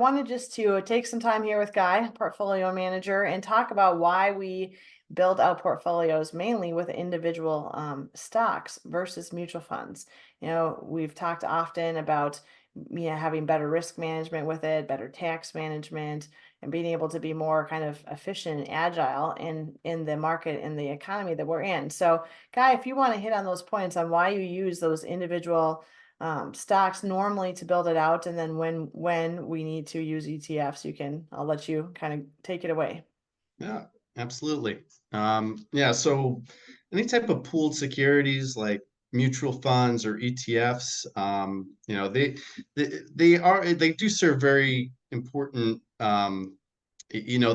wanted just to take some time here with Guy, portfolio manager, and talk about why we build out portfolios mainly with individual stocks versus mutual funds. We've talked often about having better risk management with it, better tax management, and being able to be more kind of efficient and agile in the market and the economy that we're in. So, Guy, if you want to hit on those points on why you use those individual stocks normally to build it out, and then when we need to use ETFs, I'll let you kind of take it away. Yeah, absolutely. Yeah, so any type of pooled securities like mutual funds or ETFs, they do serve very important, you know,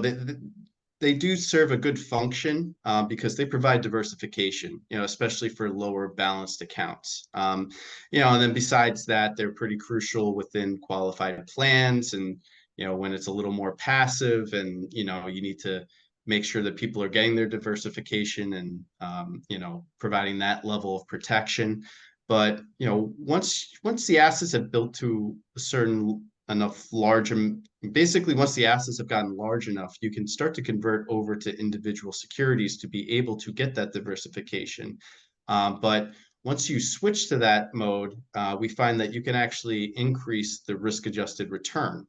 they do serve a good function because they provide diversification, especially for lower balanced accounts. And then besides that, they're pretty crucial within qualified plans and when it's a little more passive and you need to make sure that people are getting their diversification and providing that level of protection. But once the assets have built to a certain enough large, basically once the assets have gotten large enough, you can start to convert over to individual securities to be able to get that diversification. But once you switch to that mode, we find that you can actually increase the risk-adjusted return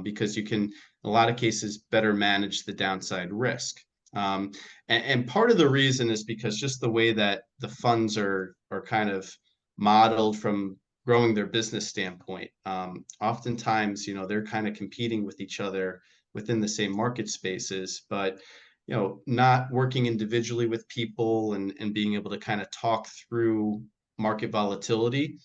because you can, in a lot of cases, better manage the downside risk. And part of the reason is because just the way that the funds are kind of modeled from growing their business standpoint. Oftentimes, they're kind of competing with each other within the same market spaces, but not working individually with people and being able to kind of talk through market volatility.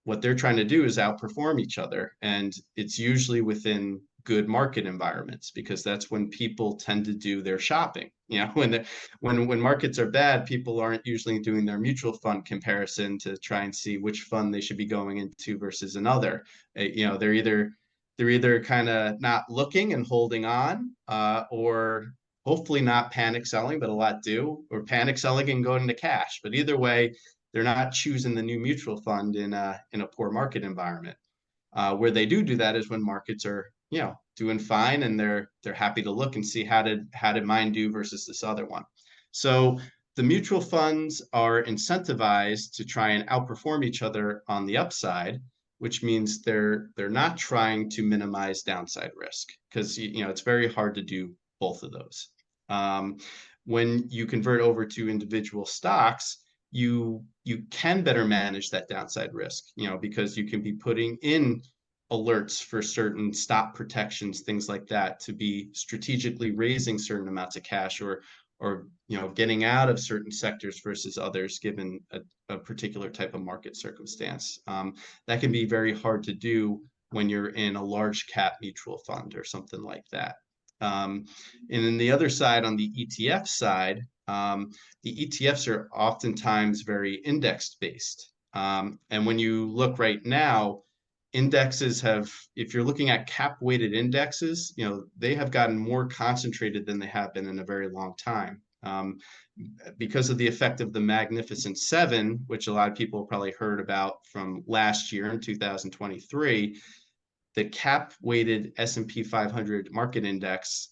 What they're trying to do is outperform each other. And it's usually within good market environments because that's when people tend to do their shopping. When markets are bad, people aren't usually doing their mutual fund comparison to try and see which fund they should be going into versus another. They're either kind of not looking and holding on, or hopefully not panic selling, but a lot do, or panic selling and going into cash. But either way, they're not choosing the new mutual fund in a poor market environment. Where they do that is when markets are doing fine and they're happy to look and see how did mine do versus this other one. So the mutual funds are incentivized to try and outperform each other on the upside, which means they're not trying to minimize downside risk because it's very hard to do both of those. When you convert over to individual stocks, you can better manage that downside risk, because you can be putting in alerts for certain stop protections, things like that, to be strategically raising certain amounts of cash or getting out of certain sectors versus others, given a particular type of market circumstance. That can be very hard to do when you're in a large cap mutual fund or something like that. And then the other side, on the ETF side, the ETFs are oftentimes very index based. And when you look right now, indexes have, if you're looking at cap weighted indexes, they have gotten more concentrated than they have been in a very long time. Because of the effect of the Magnificent Seven, which a lot of people probably heard about from last year in 2023, the cap weighted S&P 500 market index,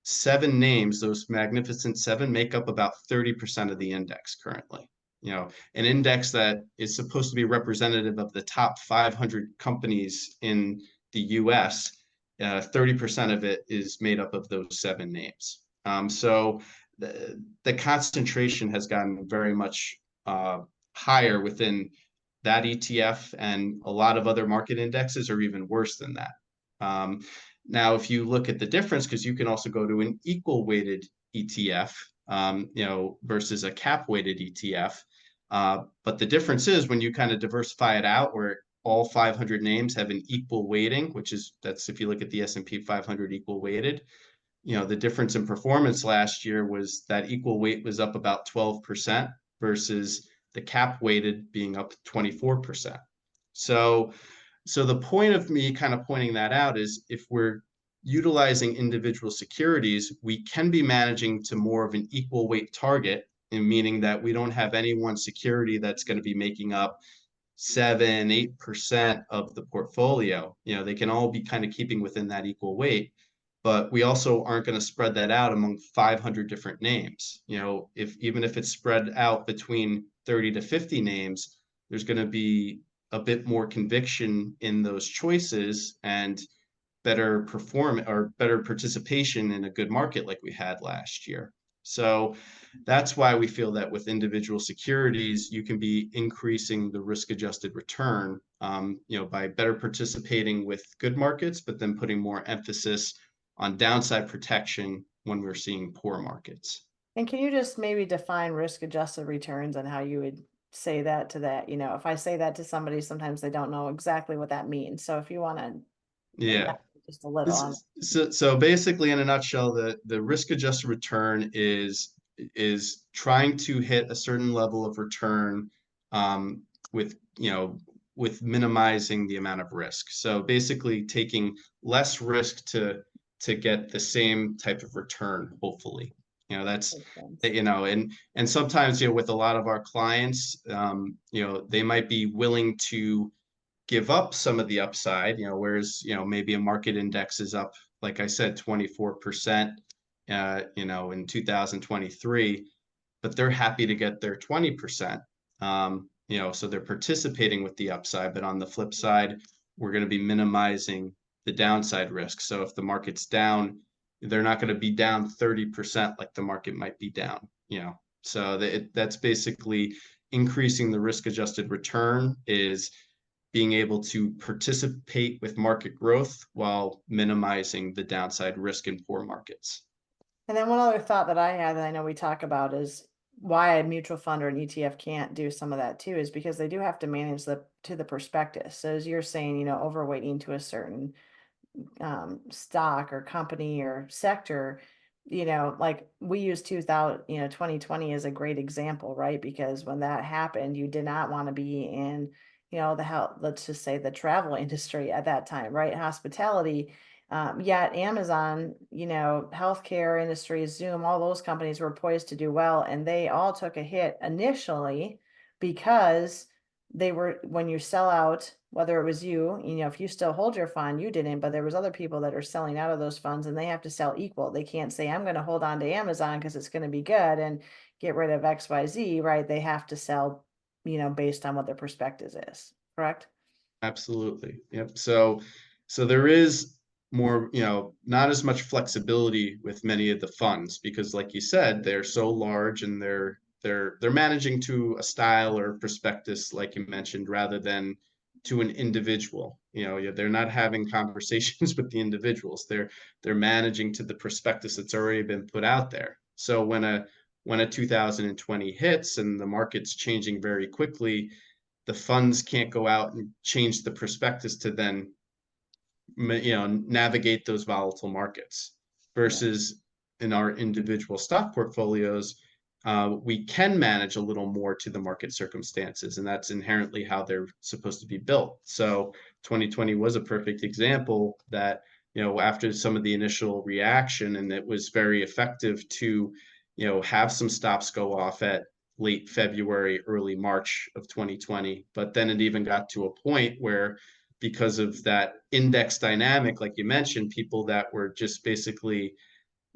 7 names, those Magnificent Seven, make up about 30% of the index currently. An index that is supposed to be representative of the top 500 companies in the US, 30% of it is made up of those 7 names. So the concentration has gotten very much higher within that ETF, and a lot of other market indexes are even worse than that. Now, if you look at the difference, because you can also go to an equal weighted ETF, versus a cap weighted ETF. But the difference is when you kind of diversify it out, where all 500 names have an equal weighting, that's if you look at the S&P 500 equal weighted, the difference in performance last year was that equal weight was up about 12% versus the cap weighted being up 24%. So the point of me kind of pointing that out is if we're utilizing individual securities, we can be managing to more of an equal weight target, meaning that we don't have any one security that's going to be making up 7, 8% of the portfolio. They can all be kind of keeping within that equal weight, but we also aren't going to spread that out among 500 different names. If even if it's spread out between 30 to 50 names, there's going to be a bit more conviction in those choices and better perform or better participation in a good market like we had last year. So that's why we feel that with individual securities, you can be increasing the risk adjusted return, by better participating with good markets, but then putting more emphasis on downside protection when we're seeing poor markets. And can you just maybe define risk adjusted returns and how you would say that to that? If I say that to somebody, sometimes they don't know exactly what that means. So if you want to Yeah. just a little on. So basically, in a nutshell, the risk adjusted return is trying to hit a certain level of return, with with minimizing the amount of risk. So basically, taking less risk to get the same type of return, hopefully. That's Makes sense. and sometimes with a lot of our clients, they might be willing to give up some of the upside, whereas, maybe a market index is up, like I said, 24%, in 2023, but they're happy to get their 20%. So they're participating with the upside, but on the flip side, we're going to be minimizing the downside risk. So if the market's down, they're not going to be down 30% like the market might be down, So that's basically increasing the risk adjusted return is being able to participate with market growth while minimizing the downside risk in poor markets. And then one other thought that I had that I know we talk about is why a mutual fund or an ETF can't do some of that too, is because they do have to manage the prospectus. So as you're saying, overweighting to a certain stock or company or sector, like we use 2000, 2020 is a great example, right? Because when that happened, you did not want to be in, the health, let's just say the travel industry at that time, right? Hospitality. Yet Amazon, healthcare industries, Zoom, all those companies were poised to do well, and they all took a hit initially because they were, when you sell out, whether it was you, if you still hold your fund, you didn't, but there was other people that are selling out of those funds and they have to sell equal. They can't say, I'm going to hold on to Amazon because it's going to be good and get rid of XYZ, right? They have to sell, based on what their prospectus is, correct? Absolutely. Yep. So there is more, not as much flexibility with many of the funds because, like you said, they're so large and they're managing to a style or prospectus, like you mentioned, rather than to an individual. They're not having conversations with the individuals. They're managing to the prospectus that's already been put out there. So when a 2020 hits and the market's changing very quickly, the funds can't go out and change the prospectus to then navigate those volatile markets Yeah. versus in our individual stock portfolios, we can manage a little more to the market circumstances, and that's inherently how they're supposed to be built. So 2020 was a perfect example that, after some of the initial reaction, and it was very effective to, have some stops go off at late February, early March of 2020. But then it even got to a point where, because of that index dynamic, like you mentioned, people that were just basically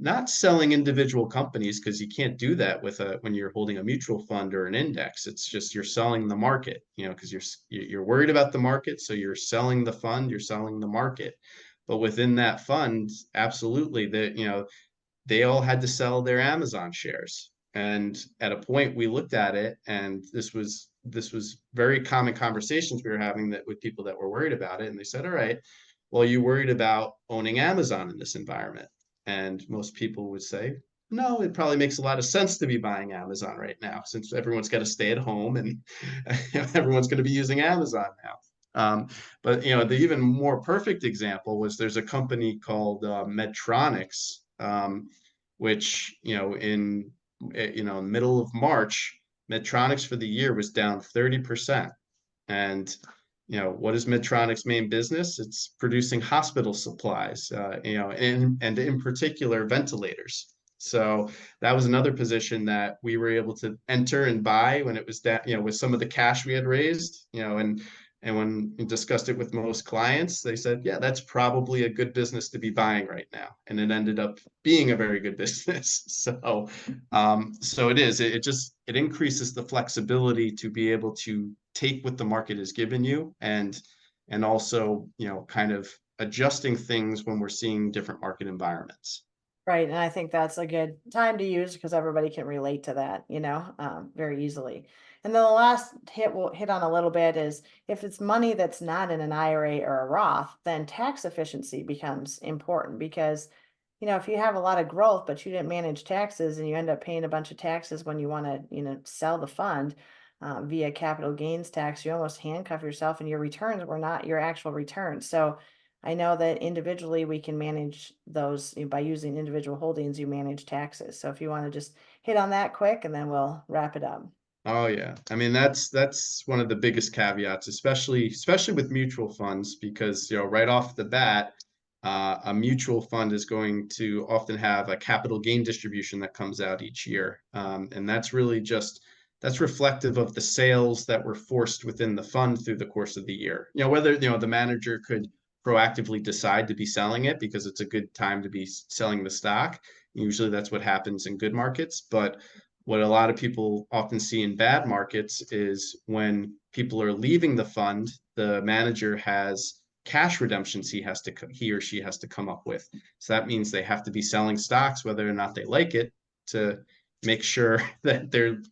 not selling individual companies, because you can't do that when you're holding a mutual fund or an index. It's just you're selling the market, because you're worried about the market, so you're selling the fund, you're selling the market. But within that fund, absolutely, they all had to sell their Amazon shares. And at a point we looked at it, and this was very common conversations we were having that with people that were worried about it. And they said, all right, well, you worried about owning Amazon in this environment? And most people would say, no, it probably makes a lot of sense to be buying Amazon right now, since everyone's got to stay at home and everyone's going to be using Amazon now. But the even more perfect example was, there's a company called Medtronics, which middle of March, Medtronics for the year was down 30%. And what is Medtronic's main business? It's producing hospital supplies, and in particular ventilators. So that was another position that we were able to enter and buy when it was that, with some of the cash we had raised, and when we discussed it with most clients, they said, yeah, that's probably a good business to be buying right now. And it ended up being a very good business. So it is, it increases the flexibility to be able to take what the market has given you, and also, kind of adjusting things when we're seeing different market environments. Right, and I think that's a good time to use because everybody can relate to that, very easily. And then the last hit we'll hit on a little bit is if it's money that's not in an IRA or a Roth, then tax efficiency becomes important because, if you have a lot of growth, but you didn't manage taxes and you end up paying a bunch of taxes when you want to, sell the fund via capital gains tax, you almost handcuff yourself and your returns were not your actual returns. So I know that individually we can manage those by using individual holdings, you manage taxes. So if you want to just hit on that quick and then we'll wrap it up. Oh yeah. I mean, that's one of the biggest caveats, especially with mutual funds, because right off the bat, a mutual fund is going to often have a capital gain distribution that comes out each year, and that's reflective of the sales that were forced within the fund through the course of the year. Whether the manager could proactively decide to be selling it because it's a good time to be selling the stock. Usually, that's what happens in good markets, but what a lot of people often see in bad markets is when people are leaving the fund, the manager has cash redemptions he or she has to come up with. So that means they have to be selling stocks whether or not they like it, to make sure that they're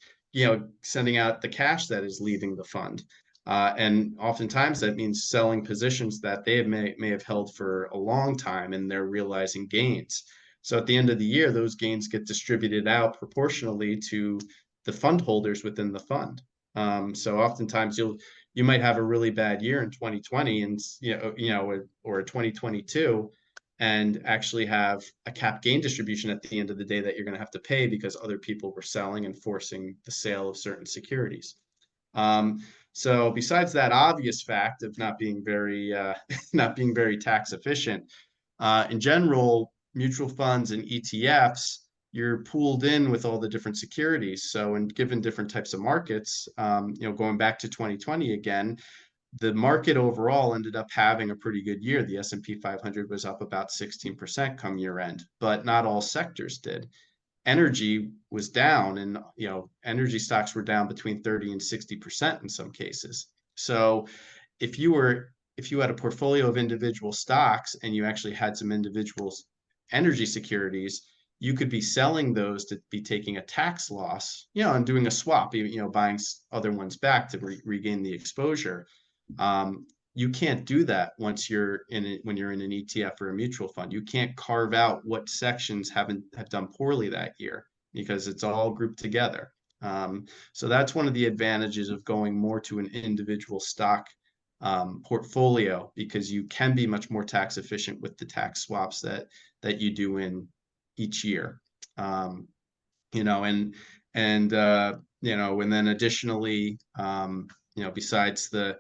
sending out the cash that is leaving the fund. And oftentimes that means selling positions that may have held for a long time, and they're realizing gains. So at the end of the year, those gains get distributed out proportionally to the fund holders within the fund. So oftentimes you might have a really bad year in 2020, and or 2022, and actually have a cap gain distribution at the end of the day that you're going to have to pay because other people were selling and forcing the sale of certain securities. So besides that obvious fact of not being very not being very tax efficient, in general, mutual funds and ETFs, you're pooled in with all the different securities. So, in given different types of markets, going back to 2020 again, the market overall ended up having a pretty good year. The S&P 500 was up about 16% come year end, but not all sectors did. Energy was down, and energy stocks were down between 30 and 60% in some cases. So if you had a portfolio of individual stocks and you actually had some individual energy securities, you could be selling those to be taking a tax loss, and doing a swap, buying other ones back to regain the exposure. You can't do that once when you're in an ETF or a mutual fund. You can't carve out what sections have done poorly that year because it's all grouped together. So that's one of the advantages of going more to an individual stock portfolio, because you can be much more tax efficient with the tax swaps that you do in each year. And then additionally, besides the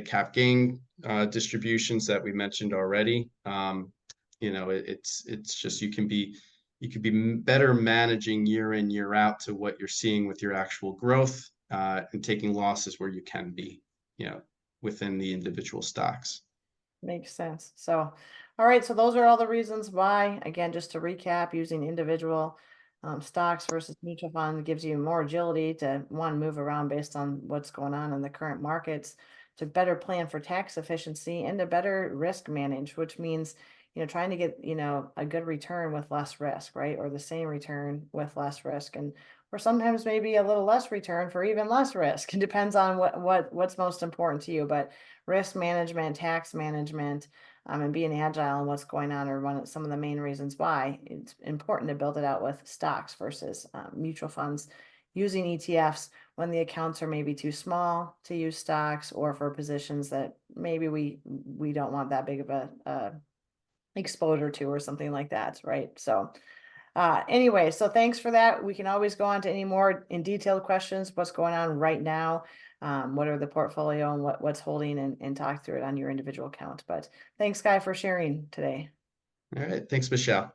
cap gain distributions that we mentioned already, it's just you can be better managing year in, year out to what you're seeing with your actual growth, and taking losses where you can be, within the individual stocks. Makes sense. So, all right. So those are all the reasons why, again, just to recap, using individual stocks versus mutual fund gives you more agility to one, move around based on what's going on in the current markets, to better plan for tax efficiency and to better risk manage, which means, trying to get, a good return with less risk, right? Or the same return with less risk. Or sometimes maybe a little less return for even less risk. It depends on what's most important to you. But risk management, tax management, and being agile in what's going on are some of the main reasons why it's important to build it out with stocks versus mutual funds, using ETFs when the accounts are maybe too small to use stocks, or for positions that maybe we don't want that big of a exposure to or something like that, right? So anyway, so thanks for that. We can always go on to any more in detailed questions, what's going on right now, what are the portfolio and what's holding, and talk through it on your individual account. But thanks, Guy, for sharing today. All right. Thanks, Michelle.